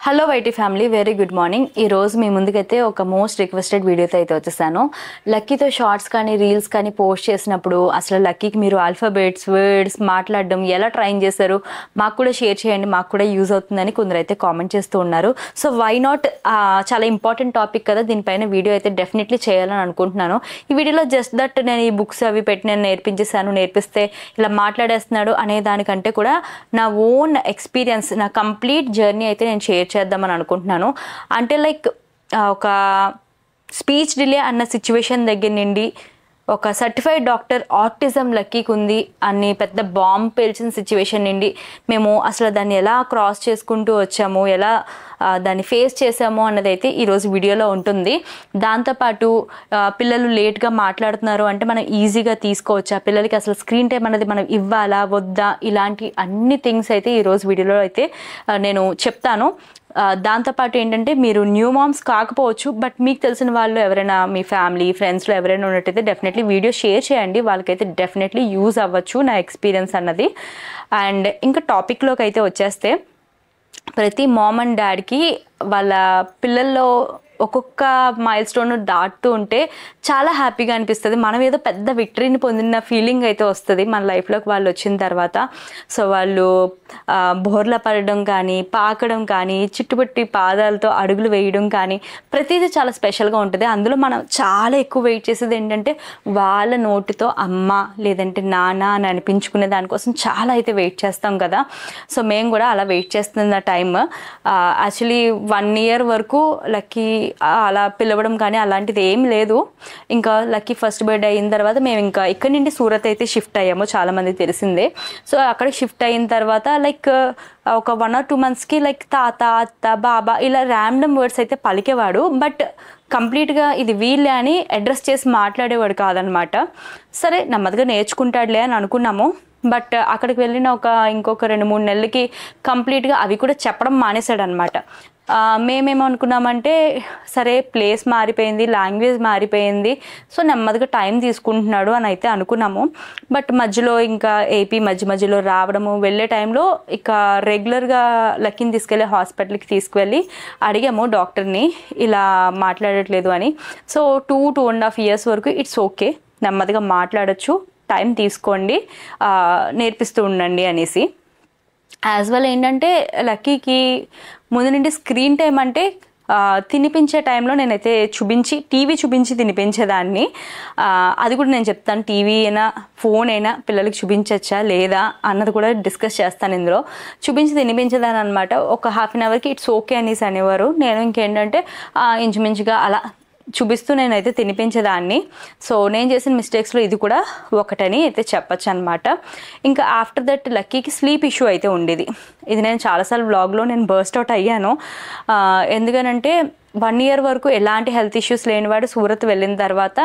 Hello YT family, very good morning. ఈరోజు మీ ముందుకైతే ఒక మోస్ట్ రిక్వెస్టెడ్ వీడియోతో అయితే వచ్చేసాను. లక్కీతో షార్ట్స్ కానీ రీల్స్ కానీ పోస్ట్ చేసినప్పుడు అసలు లక్కీకి మీరు ఆల్ఫాబెట్స్ వర్డ్స్ మాట్లాడడం ఎలా ట్రైన్ చేశారు, మాకు కూడా షేర్ చేయండి, మాకు కూడా యూజ్ అవుతుందని కొందరు అయితే కామెంట్ చేస్తూ ఉన్నారు. సో వై నాట్, చాలా ఇంపార్టెంట్ టాపిక్ కదా, దీనిపైన వీడియో అయితే డెఫినెట్లీ చేయాలని అనుకుంటున్నాను. ఈ వీడియోలో జస్ట్ దట్ నేను ఈ బుక్స్ అవి పెట్టి నేను నేర్పిస్తే ఇలా మాట్లాడేస్తున్నాడు అనే దానికంటే కూడా నా ఓన్ ఎక్స్పీరియన్స్, నా కంప్లీట్ జర్నీ అయితే నేను షేర్ చేద్దామని అనుకుంటున్నాను. అంటే లైక్ ఒక స్పీచ్ డిలే అన్న సిచ్యువేషన్ దగ్గర నుండి ఒక సర్టిఫైడ్ డాక్టర్ ఆటిజం లక్కీకి ఉంది అని పెద్ద బాంబ్ పేల్చిన సిచ్యువేషన్ నుండి మేము అసలు దాన్ని ఎలా క్రాస్ చేసుకుంటూ వచ్చాము, ఎలా దాన్ని ఫేస్ చేసాము అన్నది అయితే ఈరోజు వీడియోలో ఉంటుంది. దాంతోపాటు పిల్లలు లేట్గా మాట్లాడుతున్నారు అంటే మనం ఈజీగా తీసుకోవచ్చు, ఆ పిల్లలకి అసలు స్క్రీన్ టైం అనేది మనం ఇవ్వాలా వద్దా, ఇలాంటి అన్ని థింగ్స్ అయితే ఈరోజు వీడియోలో అయితే నేను చెప్తాను. దాంతోపాటు ఏంటంటే మీరు న్యూ మామ్స్ కాకపోవచ్చు, బట్ మీకు తెలిసిన వాళ్ళు ఎవరైనా మీ ఫ్యామిలీ ఫ్రెండ్స్లో ఎవరైనా ఉన్నట్టయితే డెఫినెట్లీ వీడియో షేర్ చేయండి, వాళ్ళకైతే డెఫినెట్లీ యూజ్ అవ్వచ్చు నా ఎక్స్పీరియన్స్ అన్నది. అండ్ ఇంకా టాపిక్లోకి అయితే వచ్చేస్తే, ప్రతి మామ్ అండ్ డాడ్కి వాళ్ళ పిల్లల్లో ఒక్కొక్క మైల్ స్టోన్ దాటుతూ ఉంటే చాలా హ్యాపీగా అనిపిస్తుంది. మనం ఏదో పెద్ద విక్టరీని పొందిన ఫీలింగ్ అయితే వస్తుంది మన లైఫ్లోకి వాళ్ళు వచ్చిన తర్వాత. సో వాళ్ళు బోర్ల పడడం కానీ, పాకడం కానీ, చుట్టుపట్టి పాదాలతో అడుగులు వేయడం కానీ ప్రతిదీ చాలా స్పెషల్గా ఉంటుంది. అందులో మనం చాలా ఎక్కువ వెయిట్ చేసేది ఏంటంటే వాళ్ళ నోటితో అమ్మ లేదంటే నాన్న అని అనిపించుకునే దానికోసం చాలా అయితే వెయిట్ చేస్తాం కదా. సో మేము కూడా అలా వెయిట్ చేస్తున్న టైం యాక్చువల్లీ 1 year వరకు లక్కీ అలా పిలవడం కానీ అలాంటిది ఏం లేదు. ఇంకా లక్కీ ఫస్ట్ బర్త్డే అయిన తర్వాత మేము ఇంకా ఇక్కడి నుండి సూరత్ అయితే షిఫ్ట్ అయ్యాము, చాలామంది తెలిసిందే. సో అక్కడ షిఫ్ట్ అయిన తర్వాత లైక్ ఒక 1 or 2 monthsకి లైక్ తాత అత్త బాబా ఇలా ర్యాండమ్ వర్డ్స్ అయితే పలికేవాడు, బట్ కంప్లీట్గా ఇది వీళ్ళే అని అడ్రస్ చేసి మాట్లాడేవాడు కాదనమాట. సరే నెమ్మదిగా నేర్చుకుంటాడులే అని అనుకున్నాము. బట్ అక్కడికి వెళ్ళిన ఇంకొక 2-3 నెలలకి కంప్లీట్గా అవి కూడా చెప్పడం మానేశాడు అనమాట. మేమేమనుకున్నామంటే సరే ప్లేస్ మారిపోయింది, లాంగ్వేజ్ మారిపోయింది, సో నెమ్మదిగా టైం తీసుకుంటున్నాడు అని అయితే అనుకున్నాము. బట్ మధ్యలో ఇంకా ఏపీ మధ్యలో రావడము, వెళ్ళే టైంలో ఇక రెగ్యులర్గా లక్కీని తీసుకెళ్ళి హాస్పిటల్కి తీసుకువెళ్ళి అడిగాము డాక్టర్ని, ఇలా మాట్లాడట్లేదు అని. సో 2.5 years వరకు ఇట్స్ ఓకే, నెమ్మదిగా మాట్లాడచ్చు, టైం తీసుకోండి, నేర్పిస్తూ ఉండండి అనేసి. యాజ్ వెల్ ఏంటంటే లక్కీకి ముందు నుండి స్క్రీన్ టైం అంటే తినిపించే టైంలో నేనైతే టీవీ చూపించి తినిపించేదాన్ని. అది కూడా నేను చెప్తాను, టీవీ అయినా ఫోన్ అయినా పిల్లలకి చూపించచ్చా లేదా అన్నది కూడా డిస్కస్ చేస్తాను ఇందులో. చూపించి తినిపించేదాన్ని అనమాట. ఒక 1/2 hourకి ఇట్స్ ఓకే అనేసి అనేవారు. నేను ఇంకేంటంటే ఇంచుమించుగా అలా చూపిస్తూ నేనైతే తినిపించేదాన్ని. సో నేను చేసిన మిస్టేక్స్లో ఇది కూడా ఒకటని అయితే చెప్పచ్చు అనమాట. ఇంకా ఆఫ్టర్ దట్ లక్కీకి స్లీప్ ఇష్యూ అయితే ఉండేది. ఇది నేను చాలాసార్లు వ్లాగ్లో నేను బర్స్ట్ అవుట్ అయ్యాను. ఎందుకనంటే 1 year వరకు ఎలాంటి హెల్త్ ఇష్యూస్ లేనివాడు సూరత్ వెళ్ళిన తర్వాత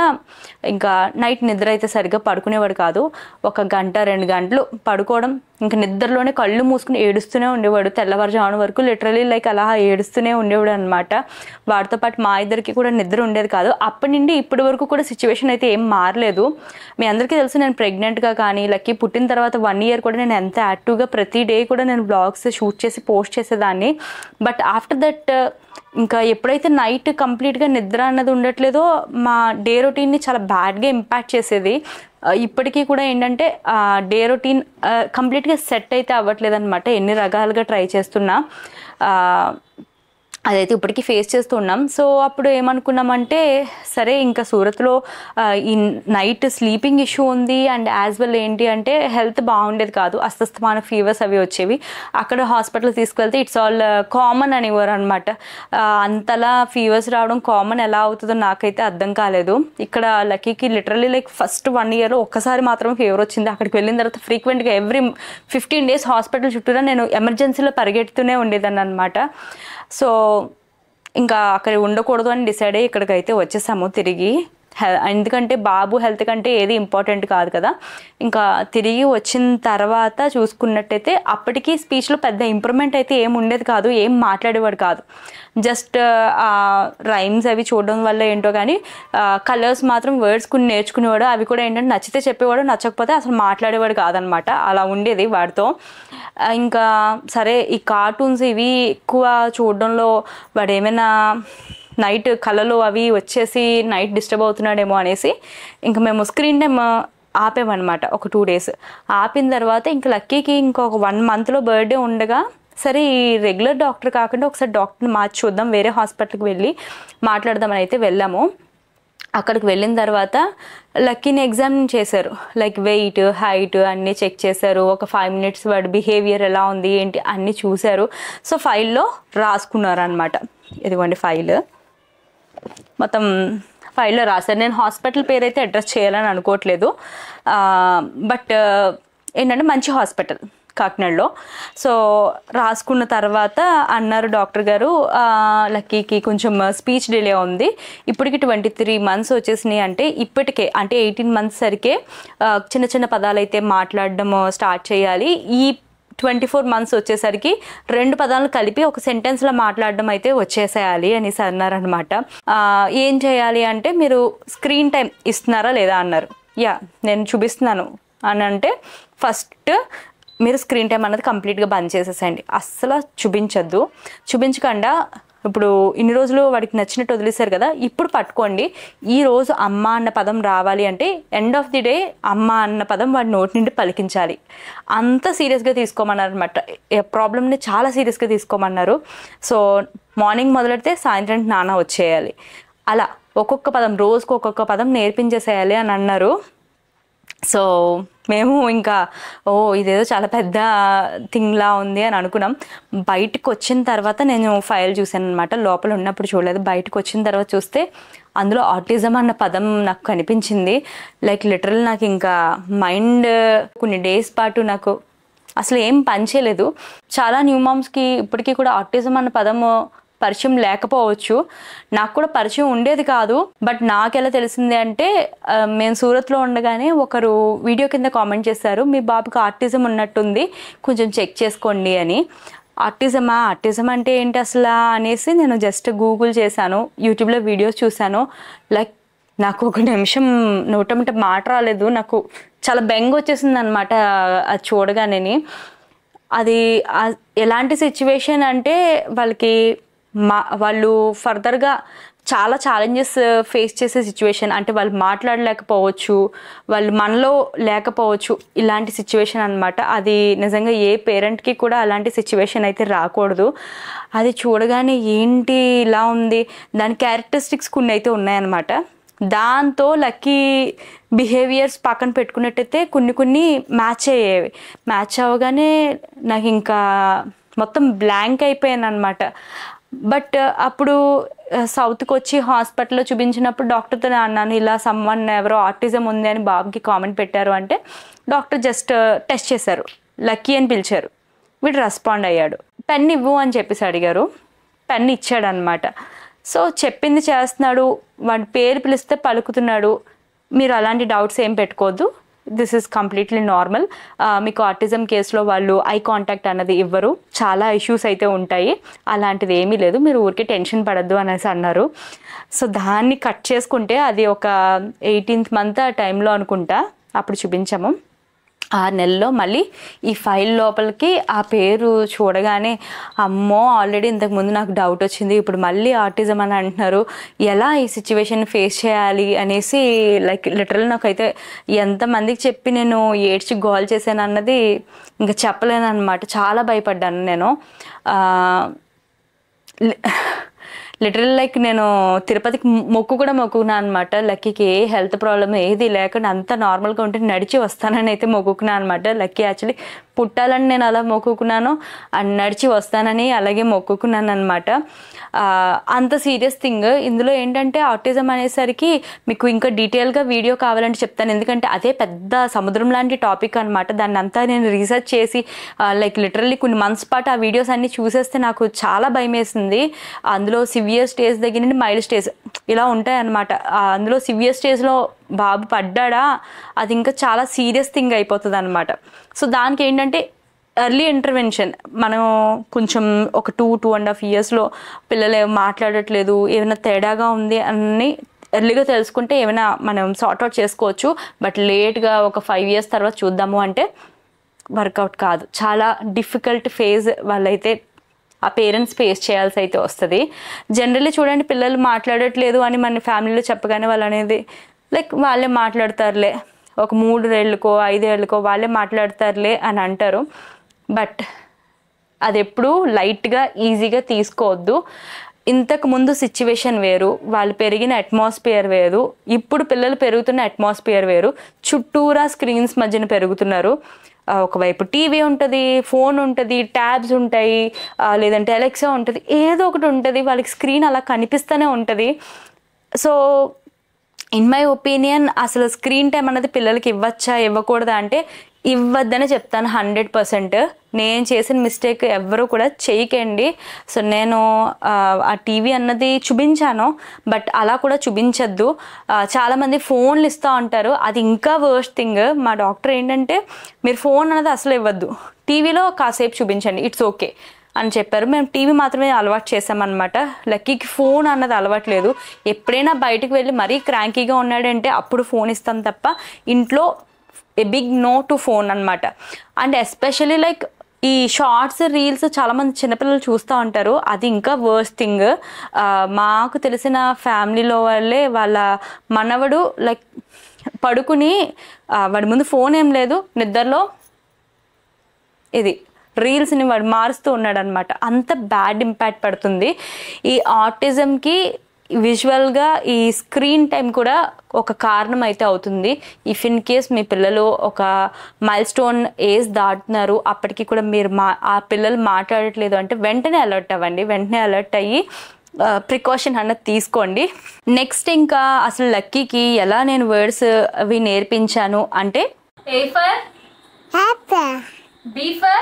ఇంకా నైట్ నిద్ర అయితే సరిగ్గా పడుకునేవాడు కాదు. 1 గంట 2 గంటలు పడుకోవడం, ఇంకా నిద్రలోనే కళ్ళు మూసుకుని ఏడుస్తూనే ఉండేవాడు తెల్లవారుజామున వరకు, లిటరలీ లైక్ అలా ఏడుస్తూనే ఉండేవాడు అనమాట. వాడితో పాటు మా ఇద్దరికి కూడా నిద్ర ఉండేది కాదు. అప్పటి నుండి ఇప్పటి వరకు కూడా సిచ్యువేషన్ అయితే ఏం మారలేదు. మీ అందరికీ తెలుసు నేను ప్రెగ్నెంట్గా కానీ లక్కీ పుట్టిన తర్వాత 1 year కూడా నేను ఎంత యాక్టివ్గా ప్రతి డే కూడా నేను బ్లాగ్స్ షూట్ చేసి పోస్ట్ చేసేదాన్ని. బట్ ఆఫ్టర్ దట్ ఇంకా ఎప్పుడైతే నైట్ కంప్లీట్గా నిద్ర అన్నది ఉండట్లేదో మా డే రొటీన్ని చాలా బ్యాడ్గా ఇంపాక్ట్ చేసేది. ఇప్పటికీ కూడా ఏంటంటే డే రొటీన్ కంప్లీట్గా సెట్ అయితే అవ్వట్లేదు అనమాట. ఎన్ని రకాలుగా ట్రై చేస్తున్నా అదైతే ఇప్పటికీ ఫేస్ చేస్తూ ఉన్నాం. సో అప్పుడు ఏమనుకున్నామంటే సరే ఇంకా సూరత్లో ఈ నైట్ స్లీపింగ్ ఇష్యూ ఉంది అండ్ యాజ్ వెల్ ఏంటి అంటే హెల్త్ బాగుండేది కాదు, అస్తమాన ఫీవర్స్ అవి వచ్చేవి. అక్కడ హాస్పిటల్ తీసుకెళ్తే ఇట్స్ ఆల్ కామన్ అనేవారు అనమాట. అంతలా ఫీవర్స్ రావడం కామన్ ఎలా అవుతుందో నాకైతే అర్థం కాలేదు. ఇక్కడ లక్కీకి లిటరలీ లైక్ ఫస్ట్ 1 year ఒక్కసారి మాత్రం ఫీవర్ వచ్చింది. అక్కడికి వెళ్ళిన తర్వాత ఫ్రీక్వెంట్గా ఎవ్రీ 15 days హాస్పిటల్ చుట్టూరా నేను ఎమర్జెన్సీలో పరిగెడుతూనే ఉండేదాన్ని అనమాట. సో ఇంకా అక్కడ ఉండకూడదు అని డిసైడ్ అయ్యి ఇక్కడికైతే వచ్చేసాము తిరిగి. ఎందుకంటే బాబు హెల్త్ కంటే ఏది ఇంపార్టెంట్ కాదు కదా. ఇంకా తిరిగి వచ్చిన తర్వాత చూసుకున్నట్టయితే అప్పటికి స్పీచ్లో పెద్ద ఇంప్రూవ్మెంట్ అయితే ఏం ఉండేది కాదు, ఏం మాట్లాడేవాడు కాదు. జస్ట్ రైమ్స్ అవి చూడడం వల్ల ఏంటో కానీ కలర్స్ మాత్రం వర్డ్స్ కొన్ని నేర్చుకునేవాడు. అవి కూడా ఏంటంటే నచ్చితే చెప్పేవాడు, నచ్చకపోతే అసలు మాట్లాడేవాడు కాదనమాట. అలా ఉండేది వాడితో. ఇంకా సరే ఈ కార్టూన్స్ ఇవి ఎక్కువ చూడడంలో వాడు ఏమైనా నైట్ కళలు అవి వచ్చేసి నైట్ డిస్టర్బ్ అవుతున్నాడేమో అనేసి ఇంకా మేము స్క్రీన్ టైమ్ ఆపామన్నమాట ఒక 2 days. ఆపిన తర్వాత ఇంకా లక్కీకి ఇంకొక 1 monthలో బర్త్డే ఉండగా సరే ఈ రెగ్యులర్ డాక్టర్ కాకుండా ఒకసారి డాక్టర్ని మార్చి చూద్దాం, వేరే హాస్పిటల్కి వెళ్ళి మాట్లాడదామని అయితే వెళ్ళాము. అక్కడికి వెళ్ళిన తర్వాత లక్కీని ఎగ్జామిన్ చేశారు. లైక్ వెయిట్, హైట్ అన్నీ చెక్ చేశారు. ఒక 5 minutes వాడి బిహేవియర్ ఎలా ఉంది ఏంటి అన్నీ చూశారు. సో ఫైల్లో రాసుకున్నారు అనమాట. ఇదిగోండి ఫైల్, మొత్తం ఫైల్లో రాశారు. నేను హాస్పిటల్ పేరు అయితే అడ్రస్ చేయాలని అనుకోవట్లేదు, బట్ ఏంటంటే మంచి హాస్పిటల్ కాకినాడలో. సో రాసుకున్న తర్వాత అన్నారు డాక్టర్ గారు, లక్కీకి కొంచెం స్పీచ్ డిలే ఉంది, ఇప్పటికి 23 months వచ్చేసినాయి, అంటే ఇప్పటికే అంటే 18 months సరికే చిన్న చిన్న పదాలు అయితే మాట్లాడడం స్టార్ట్ చేయాలి. ఈ 24 months వచ్చేసరికి 2 పదాలను కలిపి ఒక సెంటెన్స్లో మాట్లాడడం అయితే వచ్చేసేయాలి అనేసి అన్నారనమాట. ఏం చేయాలి అంటే మీరు స్క్రీన్ టైం ఇస్తున్నారా లేదా అన్నారు. యా నేను చూపిస్తున్నాను అని అంటే ఫస్ట్ మీరు స్క్రీన్ టైం అన్నది కంప్లీట్గా బంద్ చేసేసేయండి, అస్సలు చూపించకుండా ఇప్పుడు ఇన్ని రోజులు వాడికి నచ్చినట్టు వదిలేశారు కదా, ఇప్పుడు పట్టుకోండి. ఈరోజు అమ్మ అన్న పదం రావాలి అంటే ఎండ్ ఆఫ్ ది డే అమ్మ అన్న పదం వాడి నోటి నుండి పలికించాలి. అంత సీరియస్గా తీసుకోమన్నారు అనమాట. ప్రాబ్లమ్ని చాలా సీరియస్గా తీసుకోమన్నారు. సో మార్నింగ్ మొదలెడితే సాయంత్రం నాన్న వచ్చేయాలి, అలా ఒక్కొక్క పదం రోజుకు ఒక్కొక్క పదం నేర్పించేసేయాలి అని అన్నారు. సో మేము ఇంకా ఇదేదో చాలా పెద్ద థింగ్లా ఉంది అని అనుకున్నాం. బయటకు వచ్చిన తర్వాత నేను ఫైల్ చూశాను అనమాట, లోపల ఉన్నప్పుడు చూడలేదు. బయటకు వచ్చిన తర్వాత చూస్తే అందులో ఆటిజం అన్న పదం నాకు కనిపించింది. లైక్ లిటరల్ నాకు ఇంకా మైండ్ కొన్ని డేస్ పాటు నాకు అసలు ఏం పనిచేయలేదు. చాలా న్యూ మామ్స్కి ఇప్పటికీ కూడా ఆటిజం అన్న పదము పరిచయం లేకపోవచ్చు, నాకు కూడా పరిచయం ఉండేది కాదు. బట్ నాకు ఎలా తెలిసింది అంటే మేము సూరత్లో ఉండగానే ఒకరు వీడియో కింద కామెంట్ చేశారు, మీ బాబుకి ఆటిజం ఉన్నట్టుంది కొంచెం చెక్ చేసుకోండి అని. ఆటిజం అంటే ఏంటి అసలు అనేసి నేను జస్ట్ గూగుల్ చేశాను, యూట్యూబ్లో వీడియోస్ చూశాను. లైక్ నాకు ఒక నిమిషం నోటమిట మాట రాలేదు, నాకు చాలా బెంగ వచ్చేసింది అనమాట అది చూడగానే. అది ఎలాంటి సిచ్యువేషన్ అంటే వాళ్ళు ఫర్దర్గా చాలా ఛాలెంజెస్ ఫేస్ చేసే సిచ్యువేషన్, అంటే వాళ్ళు మాట్లాడలేకపోవచ్చు, వాళ్ళు మనలో లేకపోవచ్చు, ఇలాంటి సిచ్యువేషన్ అనమాట. అది నిజంగా ఏ పేరెంట్కి కూడా అలాంటి సిచ్యువేషన్ అయితే రాకూడదు. అది చూడగానే ఏంటి ఇలా ఉంది, దాని క్యారెక్టరిస్టిక్స్ కొన్ని అయితే ఉన్నాయన్నమాట. దాంతో లక్కీ బిహేవియర్స్ పక్కన పెట్టుకున్నట్టయితే కొన్ని మ్యాచ్ అయ్యేవి. మ్యాచ్ అవ్వగానే నాకు ఇంకా మొత్తం బ్లాంక్ అయిపోయాను అనమాట. బట్ అప్పుడు సౌత్కి వచ్చి హాస్పిటల్లో చూపించినప్పుడు డాక్టర్తో అన్నాను, ఇలా సమ్వన్ ఎవరో ఆటిజం ఉంది అని బాబుకి కామెంట్ పెట్టారు అంటే డాక్టర్ జస్ట్ టెస్ట్ చేశారు, లక్కీ అని పిలిచారు. వీడు రెస్పాండ్ అయ్యాడు. పెన్ ఇవ్వు అని చెప్పేసి అడిగారు, పెన్ ఇచ్చాడు అనమాట. సో చెప్పింది చేస్తున్నాడు, వాడి పేరు పిలిస్తే పలుకుతున్నాడు. మీరు అలాంటి డౌట్స్ ఏం పెట్టుకోవద్దు, దిస్ ఈజ్ కంప్లీట్లీ నార్మల్. మీకు ఆటిజం కేసులో వాళ్ళు ఐ కాంటాక్ట్ అన్నది ఇవ్వరు, చాలా ఇష్యూస్ అయితే ఉంటాయి, అలాంటిది ఏమీ లేదు, మీరు ఊరికే టెన్షన్ పడద్దు అనేసి అన్నారు. సో దాన్ని కట్ చేసుకుంటే అది ఒక 18th month ఆ టైంలో అనుకుంటా అప్పుడు చూపించాము. 6 నెలల్లో మళ్ళీ ఈ ఫైల్ లోపలికి ఆ పేరు చూడగానే అమ్మో ఆల్రెడీ ఇంతకుముందు నాకు డౌట్ వచ్చింది, ఇప్పుడు మళ్ళీ ఆటిజం అని అంటున్నారు, ఎలా ఈ సిచ్యువేషన్ ఫేస్ చేయాలి అనేసి లైక్ లిటరల్ నాకైతే ఎంతమందికి చెప్పి నేను ఏడ్చి గోల్ చేశాను అన్నది ఇంకా చెప్పలేను అనమాట. చాలా భయపడ్డాను నేను. లిటరల్ లైక్ నేను తిరుపతికి మొక్కుకున్నాను అనమాట. లక్కీకి ఏ హెల్త్ ప్రాబ్లమ్ ఏది లేకుండా అంత నార్మల్గా ఉంటే నడిచి వస్తానని అయితే మొక్కుకున్నాను అనమాట. లక్కీ యాక్చువల్లీ పుట్టాలని నేను అలా మొక్కుకున్నాను, అండ్ నడిచి వస్తానని అలాగే మొక్కుకున్నాను అనమాట. అంత సీరియస్ థింగ్. ఇందులో ఏంటంటే ఆటిజం అనేసరికి మీకు ఇంకా డీటెయిల్గా వీడియో కావాలంటే చెప్తాను, ఎందుకంటే అదే పెద్ద సముద్రం లాంటి టాపిక్ అనమాట. దాన్ని అంతా నేను రీసెర్చ్ చేసి లైక్ లిటరల్లీ కొన్ని మంత్స్ పాటు ఆ వీడియోస్ అన్నీ చూసేస్తే నాకు చాలా భయం వేసింది. అందులో సివియర్ స్టేజ్ దగ్గర నుండి మైల్డ్ స్టేజ్ ఇలా ఉంటాయన్నమాట. అందులో సివియర్ స్టేజ్లో బాబు పడ్డా అది ఇంకా చాలా సీరియస్ థింగ్ అయిపోతుంది అనమాట. సో దానికి ఏంటంటే ఎర్లీ ఇంటర్వెన్షన్. మనం కొంచెం ఒక 2.5 yearsలో పిల్లలు మాట్లాడట్లేదు, ఏమైనా తేడాగా ఉంది అని ఎర్లీగా తెలుసుకుంటే ఏమైనా మనం సార్ట్అవుట్ చేసుకోవచ్చు. బట్ లేట్గా ఒక 5 years తర్వాత చూద్దాము అంటే వర్కౌట్ కాదు. చాలా డిఫికల్ట్ ఫేజ్ వాళ్ళైతే ఆ పేరెంట్స్ ఫేస్ చేయాల్సి అయితే వస్తుంది. జనరల్లీ చూడండి, పిల్లలు మాట్లాడట్లేదు అని మన ఫ్యామిలీలో చెప్పగానే వాళ్ళు అనేది లైక్ వాళ్ళే మాట్లాడతారులే, ఒక 3 ఏళ్ళకో 5 ఏళ్ళకో వాళ్ళే మాట్లాడతారులే అని అంటారు. బట్ అది ఎప్పుడూ లైట్గా ఈజీగా తీసుకోవద్దు. ఇంతకు ముందు సిచ్యువేషన్ వేరు, వాళ్ళు పెరిగిన అట్మాస్ఫియర్ వేరు, ఇప్పుడు పిల్లలు పెరుగుతున్న అట్మాస్ఫియర్ వేరు. చుట్టూరా స్క్రీన్స్ మధ్యన పెరుగుతున్నారు. ఒకవైపు టీవీ ఉంటుంది, ఫోన్ ఉంటుంది, ట్యాబ్స్ ఉంటాయి, లేదంటే అలెక్సా ఉంటుంది, ఏదో ఒకటి ఉంటుంది. వాళ్ళకి స్క్రీన్ అలా కనిపిస్తూనే ఉంటుంది. సో ఇన్ మై ఒపీనియన్ అసలు స్క్రీన్ టైం అన్నది పిల్లలకి ఇవ్వచ్చా ఇవ్వకూడదా అంటే ఇవ్వద్దని చెప్తాను 100%. నేను చేసిన మిస్టేక్ ఎవరు కూడా చేయకండి. సో నేను ఆ టీవీ అన్నది చూపించాను, బట్ అలా కూడా చూపించద్దు. చాలామంది ఫోన్లు ఇస్తూ ఉంటారు, అది ఇంకా వర్స్ట్ థింగ్. మా డాక్టర్ ఏంటంటే మీరు ఫోన్ అన్నది అసలు ఇవ్వద్దు, టీవీలో కాసేపు చూపించండి, ఇట్స్ ఓకే అని చెప్పారు. మేము టీవీ మాత్రమే అలవాటు చేసామన్నమాట. లక్కీకి ఫోన్ అన్నది అలవాట్లేదు. ఎప్పుడైనా బయటకు వెళ్ళి మరీ క్రాంకీగా ఉన్నాడంటే అప్పుడు ఫోన్ ఇస్తాం తప్ప ఇంట్లో ఏ బిగ్ నో టు ఫోన్ అనమాట. అండ్ ఎస్పెషలీ లైక్ ఈ షార్ట్స్ రీల్స్ చాలామంది చిన్నపిల్లలు చూస్తూ ఉంటారు, అది ఇంకా వర్స్ట్ థింగ్. మాకు తెలిసిన ఫ్యామిలీలో వాళ్ళే వాళ్ళ మనవడు లైక్ పడుకుని వాడి ముందు ఫోన్ ఏం లేదు, నిద్రలో ఇది రీల్స్ని వాడు మారుస్తూ ఉన్నాడు అనమాట. అంత బ్యాడ్ ఇంపాక్ట్ పడుతుంది. ఈ ఆటిజంకి విజువల్గా ఈ స్క్రీన్ టైం కూడా ఒక కారణం అయితే అవుతుంది. ఇఫ్ ఇన్ కేస్ మీ పిల్లలు ఒక మైల్ స్టోన్ ఏజ్ దాటుతున్నారు, అప్పటికి కూడా మీరు ఆ పిల్లలు మాట్లాడట్లేదు అంటే వెంటనే అలర్ట్ అవ్వండి. వెంటనే అలర్ట్ అయ్యి ప్రికాషన్ అన్నది తీసుకోండి. నెక్స్ట్ ఇంకా అసలు లక్కీకి ఎలా నేను వర్డ్స్ అవి నేర్పించాను అంటే A for apple, B for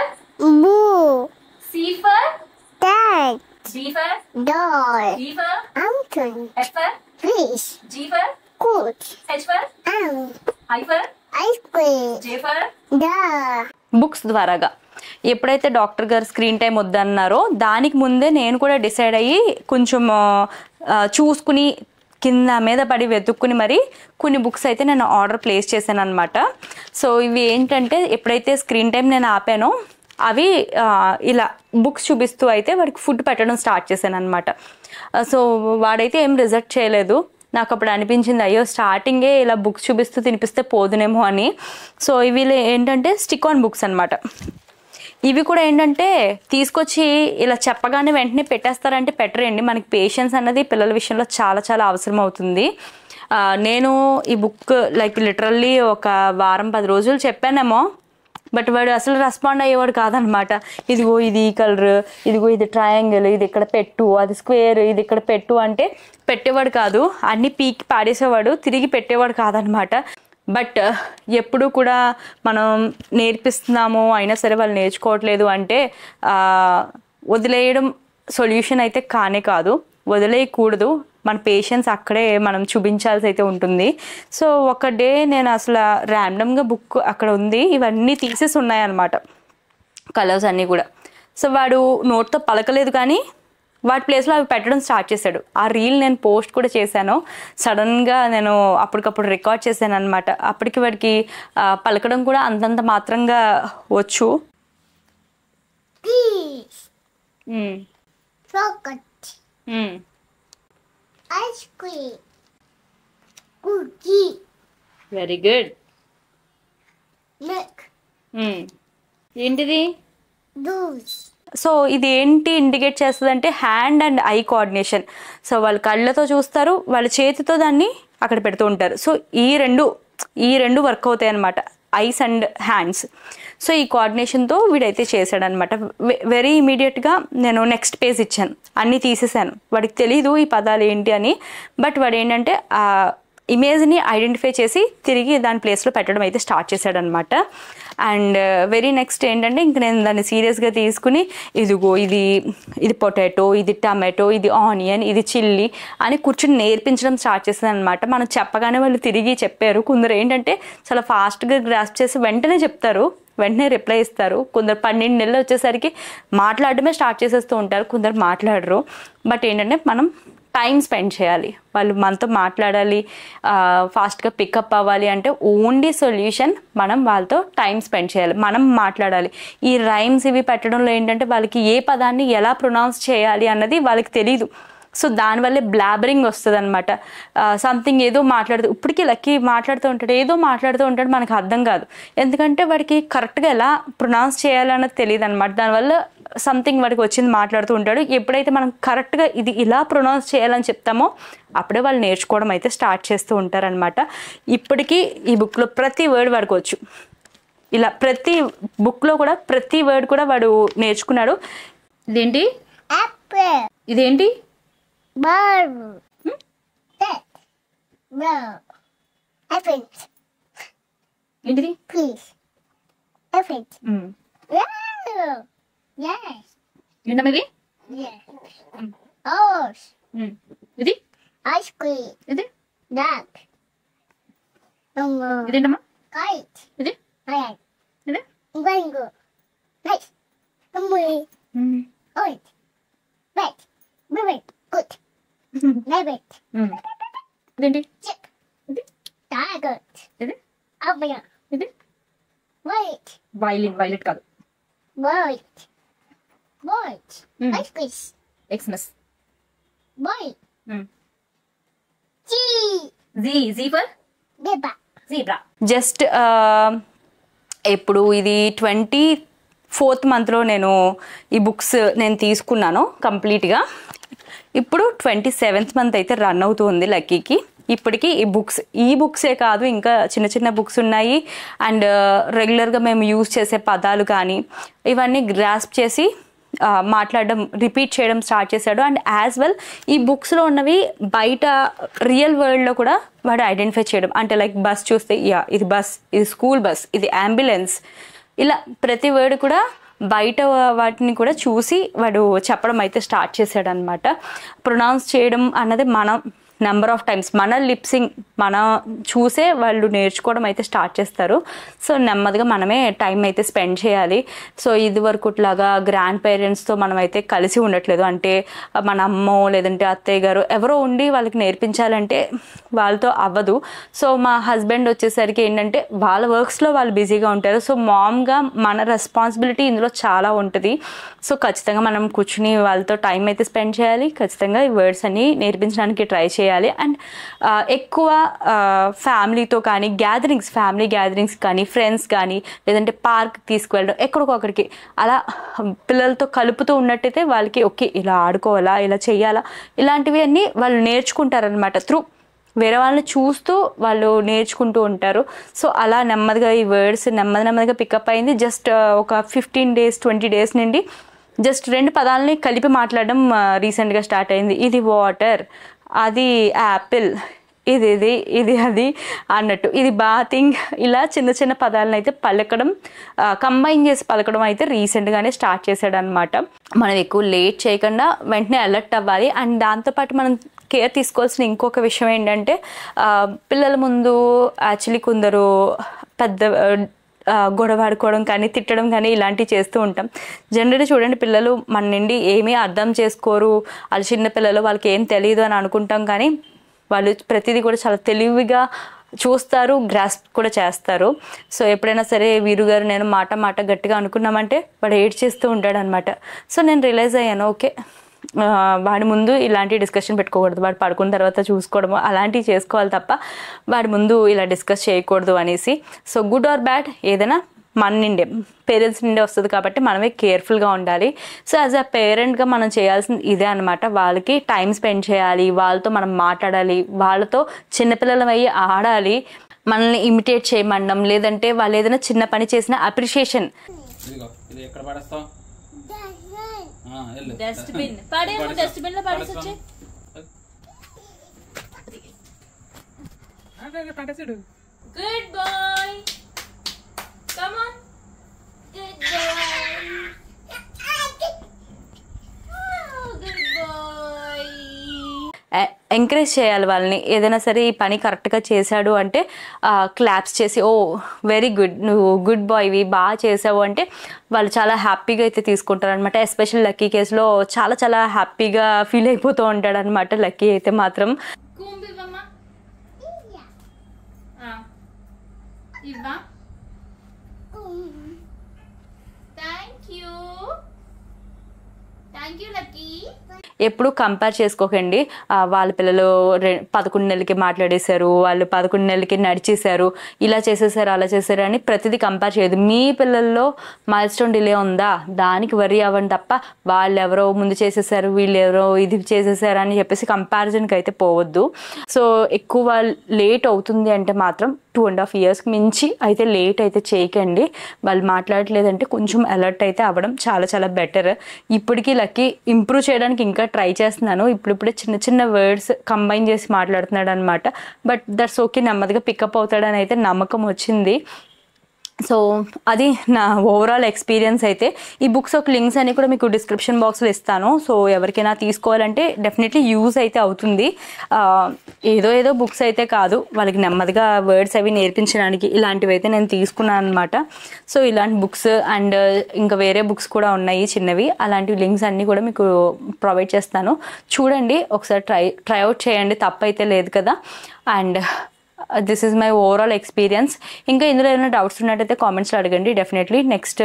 boo, C for dog, D for doll, E for mountain, F for fish, G for goat, H for I for ice cream, J for dog. Books ద్వారాగా ఎప్పుడైతే doctor గారు screen time వద్దన్నారో దానికి ముందే నేను కూడా decide అయ్యి కొంచెం చూసుకుని కింద మీద పడి వెతుక్కుని మరి కొన్ని బుక్స్ అయితే నేను ఆర్డర్ ప్లేస్ చేశాను అనమాట. సో ఇవి ఏంటంటే ఎప్పుడైతే స్క్రీన్ టైం నేను ఆపానో అవి ఇలా బుక్స్ చూపిస్తూ అయితే వాడికి ఫుడ్ పెట్టడం స్టార్ట్ చేశాను అనమాట. సో వాడైతే ఏం రిజెక్ట్ చేయలేదు. నాకు అప్పుడు అనిపించింది అయ్యో స్టార్టింగే ఇలా బుక్స్ చూపిస్తూ తినిపిస్తే పోదునేమో అని. సో ఇవి ఏంటంటే స్టిక్ ఆన్ బుక్స్ అనమాట. ఇవి కూడా ఏంటంటే తీసుకొచ్చి ఇలా చెప్పగానే వెంటనే పెట్టేస్తారంటే పెట్టరండి. మనకి పేషెన్స్ అన్నది పిల్లల విషయంలో చాలా చాలా అవసరం అవుతుంది. నేను ఈ బుక్ లైక్ లిటరల్లీ ఒక వారం 10 రోజులు చెప్పానేమో, బట్ వాడు అసలు రెస్పాండ్ అయ్యేవాడు కాదనమాట. ఇదిగో ఇది ఈ కలర్, ఇదిగో ఇది ట్రయాంగిల్, ఇది ఇక్కడ పెట్టు, అది స్క్వేర్, ఇది ఇక్కడ పెట్టు అంటే పెట్టేవాడు కాదు. అన్నీ పీకి పాడేసేవాడు, తిరిగి పెట్టేవాడు కాదనమాట. బట్ ఎప్పుడు కూడా మనం నేర్పిస్తున్నాము అయినా సరే వాళ్ళు నేర్చుకోవట్లేదు అంటే వదిలేయడం సొల్యూషన్ అయితే కానే కాదు. వదిలేయకూడదు, మన పేషెన్స్ అక్కడే మనం చూపించాల్సి అయితే ఉంటుంది. సో ఒక డే నేను అసలు ర్యాండమ్గా బుక్ అక్కడ ఉంది, ఇవన్నీ తీసేసి ఉన్నాయన్నమాట కలర్స్ అన్నీ కూడా. సో వాడు నోట్తో పలకలేదు కానీ వాటి ప్లేస్లో అవి పెట్టడం స్టార్ట్ చేశాడు. ఆ రీల్ నేను పోస్ట్ కూడా చేశాను. సడన్గా నేను అప్పటికప్పుడు రికార్డ్ చేశాను అనమాట. అప్పటికి వాడికి పలకడం కూడా అంతంత మాత్రంగా వచ్చు. Very good. ఏంటిది? సో ఇది ఏంటి ఇండికేట్ చేస్తుంది అంటే hand and I coordination. So వాళ్ళు కళ్ళతో చూస్తారు, వాళ్ళ చేతితో దాన్ని అక్కడ పెడుతూ ఉంటారు. సో ఈ రెండు వర్క్ అవుతాయి అనమాట, ఐస్ అండ్ హ్యాండ్స్. సో ఈ కోఆర్డినేషన్తో వీడైతే చేశాడనమాట. వెరీ ఇమీడియట్గా నేను నెక్స్ట్ పేజ్ ఇచ్చాను, అన్నీ తీసేసాను. వాడికి తెలీదు ఈ పదాలు ఏంటి అని. బట్ వాడు ఏంటంటే ఇమేజ్ని ఐడెంటిఫై చేసి తిరిగి దాని ప్లేస్లో పెట్టడం అయితే స్టార్ట్ చేశాడనమాట. అండ్ వెరీ నెక్స్ట్ ఏంటంటే ఇంక నేను దాన్ని సీరియస్గా తీసుకుని ఇదిగో ఇది పొటాటో, ఇది టమాటో, ఇది ఆనియన్, ఇది చిల్లీ అని కూర్చుని నేర్పించడం స్టార్ట్ చేశాను అనమాట. మనం చెప్పగానే వాళ్ళు తిరిగి చెప్పారు. కొందరు ఏంటంటే చాలా ఫాస్ట్గా గ్రాస్ప్ చేసి వెంటనే చెప్తారు, వెంటనే రిప్లై ఇస్తారు. కొందరు 12 నెలలు వచ్చేసరికి మాట్లాడడమే స్టార్ట్ చేసేస్తూ ఉంటారు, కొందరు మాట్లాడరు. బట్ ఏంటంటే మనం టైం స్పెండ్ చేయాలి, వాళ్ళు మనతో మాట్లాడాలి, ఫాస్ట్గా పికప్ అవ్వాలి అంటే ఓన్లీ సొల్యూషన్ మనం వాళ్ళతో టైం స్పెండ్ చేయాలి, మనం మాట్లాడాలి. ఈ రైమ్స్ ఇవి పెట్టడంలో ఏంటంటే వాళ్ళకి ఏ పదాన్ని ఎలా ప్రొనౌన్స్ చేయాలి అన్నది వాళ్ళకి తెలీదు. సో దానివల్లే బ్లాబరింగ్ వస్తుంది అనమాట. సంథింగ్ ఏదో ఇప్పటికీ లక్కీ మాట్లాడుతూ ఉంటాడు, ఏదో మాట్లాడుతూ ఉంటాడు, మనకు అర్థం కాదు. ఎందుకంటే వాడికి కరెక్ట్గా ఎలా ప్రొనౌన్స్ చేయాలన్నది తెలియదు అనమాట. దానివల్ల సంథింగ్ వాడికి వచ్చింది మాట్లాడుతూ ఉంటాడు. ఎప్పుడైతే మనం కరెక్ట్గా ఇది ఇలా ప్రొనౌన్స్ చేయాలని చెప్తామో అప్పుడే వాళ్ళు నేర్చుకోవడం అయితే స్టార్ట్ చేస్తూ ఉంటారనమాట. ఇప్పటికీ ఈ బుక్లో ప్రతి వర్డ్ వాడికి వచ్చు. ఇలా ప్రతి బుక్లో కూడా ప్రతి వర్డ్ కూడా వాడు నేర్చుకున్నాడు. ఇదేంటి, ఇదేంటి, ఏంటిది, ఏంటమ్మది, ఇది ఐస్ క్రీమ్, ఇది ఇదేంటమ్మా, ఇది ఇది ఇదేంటి, ఇది వైలిన్, వైలెట్ కాదు, ఎక్స్మస్, జస్ట్ ఇప్పుడు ఇది 24th monthలో నేను ఈ బుక్స్ నేను తీసుకున్నాను కంప్లీట్గా. ఇప్పుడు 27th month అయితే రన్ అవుతుంది లక్కీకి. ఇప్పటికీ ఈ బుక్సే కాదు, ఇంకా చిన్న చిన్న బుక్స్ ఉన్నాయి. అండ్ రెగ్యులర్గా మేము యూజ్ చేసే పదాలు కానీ ఇవన్నీ గ్రాస్ప్ చేసి మాట్లాడడం, రిపీట్ చేయడం స్టార్ట్ చేశాడు. అండ్ యాజ్ వెల్ ఈ బుక్స్లో ఉన్నవి బయట రియల్ వరల్డ్లో కూడా వాడు ఐడెంటిఫై చేయడం. అంటే లైక్ బస్ చూస్తే ఇది బస్, ఇది స్కూల్ బస్, ఇది అంబులెన్స్, ఇలా ప్రతి వర్డ్ కూడా బయట వాటిని కూడా చూసి వాడు చెప్పడం అయితే స్టార్ట్ చేశాడు అనమాట. ప్రొనౌన్స్ చేయడం అన్నది మనం నెంబర్ ఆఫ్ టైమ్స్ మన లిప్సింగ్ మనం చూసే వాళ్ళు నేర్చుకోవడం అయితే స్టార్ట్ చేస్తారు. సో నెమ్మదిగా మనమే టైం అయితే స్పెండ్ చేయాలి. సో ఇది వరకుట్లాగా గ్రాండ్ పేరెంట్స్తో మనం అయితే కలిసి ఉండట్లేదు. అంటే మన అమ్మో లేదంటే అత్తయ్య గారు ఎవరో ఉండి వాళ్ళకి నేర్పించాలంటే వాళ్ళతో అవ్వదు. సో మా హస్బెండ్ వచ్చేసరికి ఏంటంటే వాళ్ళ వర్క్స్లో వాళ్ళు బిజీగా ఉంటారు. సో మామ్గా మన రెస్పాన్సిబిలిటీ ఇందులో చాలా ఉంటుంది. సో ఖచ్చితంగా మనం కూర్చుని వాళ్ళతో టైం అయితే స్పెండ్ చేయాలి, ఖచ్చితంగా ఈ వర్డ్స్ అన్ని నేర్పించడానికి ట్రై చేయాలి. అండ్ ఎక్కువ ఫ్యామిలీతో కానీ ఫ్యామిలీ గ్యాదరింగ్స్ కానీ ఫ్రెండ్స్ కానీ లేదంటే పార్క్ తీసుకువెళ్ళడం ఎక్కడికొక్కడికి అలా పిల్లలతో కలుపుతూ ఉన్నట్టయితే వాళ్ళకి ఓకే ఇలా ఆడుకోవాలా, ఇలా చెయ్యాలా, ఇలాంటివి అన్నీ వాళ్ళు నేర్చుకుంటారనమాట. వేరే వాళ్ళని చూస్తూ వాళ్ళు నేర్చుకుంటూ ఉంటారు. సో అలా నెమ్మదిగా ఈ వర్డ్స్ నెమ్మదిగా పికప్ అయింది. జస్ట్ ఒక 15 days 20 days నుండి జస్ట్ 2 పదాలని కలిపి మాట్లాడడం రీసెంట్గా స్టార్ట్ అయింది. ఇది వాటర్, అది యాపిల్, ఇది అది అన్నట్టు, ఇది బాతింగ్, ఇలా చిన్న చిన్న పదాలను అయితే పలకడం, కంబైన్ చేసి పలకడం అయితే రీసెంట్గానే స్టార్ట్ చేశాడు అనమాట. మనం ఎక్కువ లేట్ చేయకుండా వెంటనే అలర్ట్ అవ్వాలి. అండ్ దాంతోపాటు మనం కేర్ తీసుకోవాల్సిన ఇంకొక విషయం ఏంటంటే పిల్లల ముందు యాక్చువల్లీ కొందరు పెద్ద గొడవ ఆడుకోవడం కానీ తిట్టడం కానీ ఇలాంటివి చేస్తూ ఉంటాం. జనరల్లీ చూడండి, పిల్లలు మన నుండి ఏమీ అర్థం చేసుకోరు, వాళ్ళు చిన్న పిల్లలు, వాళ్ళకి ఏం తెలియదు అని అనుకుంటాం. కానీ వాళ్ళు ప్రతిదీ కూడా చాలా తెలివిగా చూస్తారు, గ్రాస్ప్ కూడా చేస్తారు. సో ఎప్పుడైనా సరే వీరు గారు నేను మాట గట్టిగా అనుకున్నామంటే వాడు ఏడ్చేస్తూ ఉంటాడు అనమాట. సో నేను రియలైజ్ అయ్యాను, ఓకే వాడి ముందు ఇలాంటి డిస్కషన్ పెట్టుకోకూడదు, వాడు పడుకున్న తర్వాత చూసుకోవడము అలాంటివి చేసుకోవాలి తప్ప వాడి ముందు ఇలా డిస్కస్ చేయకూడదు అనేసి. సో గుడ్ ఆర్ బ్యాడ్ ఏదైనా మన నుండే, పేరెంట్స్ నుండే వస్తుంది కాబట్టి మనమే కేర్ఫుల్గా ఉండాలి. సో యాజ్ అ పేరెంట్గా మనం చేయాల్సింది ఇదే అనమాట. వాళ్ళకి టైం స్పెండ్ చేయాలి, వాళ్ళతో మనం మాట్లాడాలి, వాళ్ళతో చిన్నపిల్లలం అయ్యి ఆడాలి, మనల్ని ఇమిటేట్ చేయమండం, లేదంటే వాళ్ళు ఏదైనా చిన్న పని చేసిన అప్రిషియేషన్. డస్ట్బిన్ పడేమో, డస్ట్బిన్ లో పడేసి వచ్చే. Good boy, come on. Good boy. Oh, good boy. Encourage చేయాలి వాళ్ళని. ఏదైనా సరే ఈ పని కరెక్ట్గా చేశాడు అంటే క్లాప్స్ చేసి ఓ వెరీ గుడ్, నువ్వు గుడ్ బాయ్వి, బాగా చేసావు అంటే వాళ్ళు చాలా హ్యాపీగా అయితే తీసుకుంటారు అనమాట. ఎస్పెషల్ లక్కీ కేసులో చాలా చాలా హ్యాపీగా ఫీల్ అయిపోతూ ఉంటాడు అనమాట లక్కీ అయితే మాత్రం. Thank you, Lucky. ఎప్పుడు కంపేర్ చేసుకోకండి. వాళ్ళ పిల్లలు 11 నెలలకి మాట్లాడేశారు, వాళ్ళు 11 నెలలకి నడిచేశారు, ఇలా చేసేసారు అలా చేశారు అని ప్రతిదీ కంపేర్ చేయదు. మీ పిల్లల్లో మైల్ స్టోన్ డిలే ఉందా దానికి వరీ అవ్వండి తప్ప వాళ్ళు ఎవరో ముందు చేసేసారు వీళ్ళు ఎవరో ఇది చేసేసారు అని చెప్పేసి కంపారిజన్కి అయితే పోవద్దు. సో ఎక్కువ లేట్ అవుతుంది అంటే మాత్రం 2.5 yearsకి మించి అయితే లేట్ అయితే చేయకండి. వాళ్ళు మాట్లాడలేదంటే కొంచెం అలర్ట్ అయితే అవ్వడం చాలా చాలా బెటర్. ఇప్పటికీ లక్కీ ఇంప్రూవ్ చేయడానికి ఇంకా ట్రై చేస్తున్నాను. ఇప్పుడిప్పుడే చిన్న చిన్న వర్డ్స్ కంబైన్ చేసి మాట్లాడుతున్నాడు అనమాట. బట్ దట్స్ ఓకే, నెమ్మదిగా పికప్ అవుతాడని అయితే నమ్మకం వచ్చింది. సో అది నా ఓవరాల్ ఎక్స్పీరియన్స్ అయితే. ఈ బుక్స్ ఒక లింక్స్ అన్ని కూడా మీకు డిస్క్రిప్షన్ బాక్స్లో ఇస్తాను. సో ఎవరికైనా తీసుకోవాలంటే డెఫినెట్లీ యూజ్ అయితే అవుతుంది. ఏదో బుక్స్ అయితే కాదు, వాళ్ళకి నెమ్మదిగా వర్డ్స్ అవి నేర్పించడానికి ఇలాంటివి అయితే నేను తీసుకున్నాను అనమాట. సో ఇలాంటి బుక్స్ అండ్ ఇంకా వేరే బుక్స్ కూడా ఉన్నాయి చిన్నవి, అలాంటి లింక్స్ అన్నీ కూడా మీకు ప్రొవైడ్ చేస్తాను. చూడండి, ఒకసారి ట్రై అవుట్ చేయండి, తప్పైతే లేదు కదా. And this is my overall experience. ఇంకా ఇందులో ఏమైనా డౌట్స్ ఉన్నట్టయితే కామెంట్స్లో అడగండి. డెఫినెట్లీ నెక్స్ట్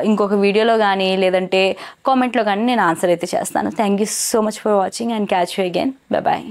ఇంకొక వీడియోలో కానీ లేదంటే కామెంట్లో కానీ నేను ఆన్సర్ అయితే చేస్తాను. Thank you so much for watching and catch you again. Bye.